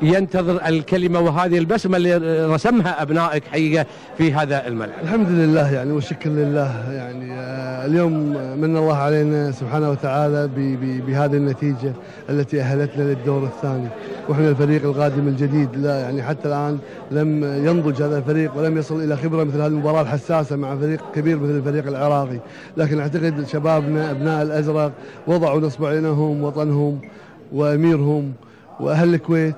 ينتظر الكلمة وهذه البسمة اللي رسمها أبنائك حقيقة في هذا الملعب. الحمد لله يعني والشكر لله يعني اليوم من الله علينا سبحانه وتعالى بهذه النتيجة التي أهلتنا للدور الثاني، وإحنا الفريق القادم الجديد. لا يعني حتى الآن لم ينضج هذا الفريق ولم يصل إلى خبرة مثل هذه المباراة الحساسة مع فريق كبير مثل الفريق العراقي، لكن أعتقد شبابنا أبناء الأزرق وضعوا نصب عينهم وطنهم وأميرهم وأهل الكويت،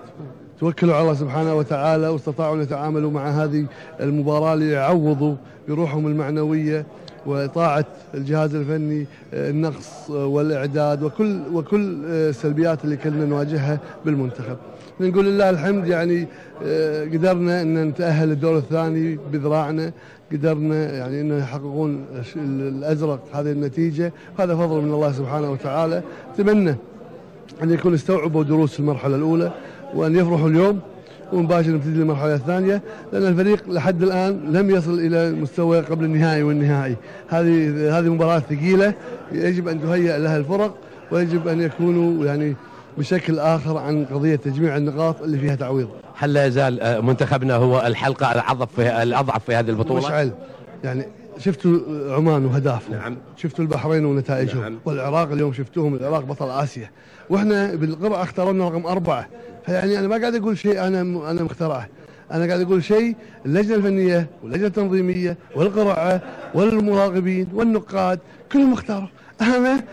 توكلوا على الله سبحانه وتعالى واستطاعوا أن يتعاملوا مع هذه المباراة ليعوضوا بروحهم المعنوية وطاعة الجهاز الفني النقص والإعداد وكل السلبيات اللي كنا نواجهها بالمنتخب. نقول لله الحمد يعني قدرنا أن نتأهل للدور الثاني بذراعنا، قدرنا يعني أن يحققون الأزرق هذه النتيجة، هذا فضل من الله سبحانه وتعالى. أتمنى أن يكون استوعبوا دروس المرحلة الأولى وأن يفرحوا اليوم ومباشرة نبتدي المرحلة الثانية، لأن الفريق لحد الآن لم يصل إلى مستوى قبل النهائي والنهائي. هذه مباراة ثقيلة يجب أن تهيأ لها الفرق، ويجب أن يكونوا يعني بشكل آخر عن قضية تجميع النقاط اللي فيها تعويض. هل لا يزال منتخبنا هو الحلقة الأضعف في هذه البطولة؟ مشعل يعني شفتوا عمان وهدافهم، نعم. شفتوا البحرين ونتائجهم، نعم. والعراق اليوم شفتوهم، العراق بطل آسيا، واحنا بالقرعة اختارنا رقم 4. فيعني انا ما قاعد اقول شيء انا مخترعه، انا قاعد اقول شيء اللجنة الفنية واللجنة التنظيمية والقرعة والمراقبين والنقاد كلهم اختاروا. انا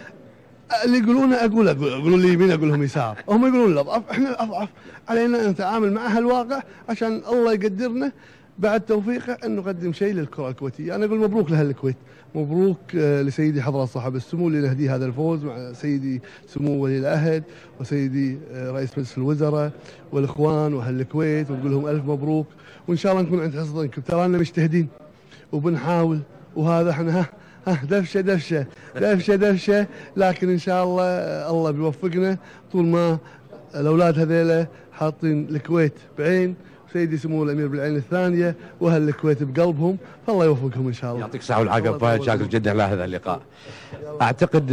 اللي يقولونه اقول لي يمين اقول لهم يسار، هم يقولون الاضعف، احنا الاضعف، علينا ان نتعامل مع هالواقع عشان الله يقدرنا بعد توفيقه أن نقدم شيء للكرة الكويتية. أنا أقول مبروك لأهل الكويت، مبروك لسيدي حضرة صاحب السمو اللي نهديه هذا الفوز مع سيدي سمو ولي العهد وسيدي رئيس مجلس الوزراء والإخوان وأهل الكويت، ونقول لهم ألف مبروك، وإن شاء الله نكون عند حسن ظنكم. ترانا مجتهدين وبنحاول، وهذا احنا دفشة، لكن إن شاء الله بيوفقنا طول ما الأولاد هذيلا حاطين الكويت بعين، سيدي سمو الامير بالعين الثانيه، واهل الكويت بقلبهم، فالله يوفقهم ان شاء الله. يعطيك الصحه والعافيه، شاكر جدا على هذا اللقاء. اعتقد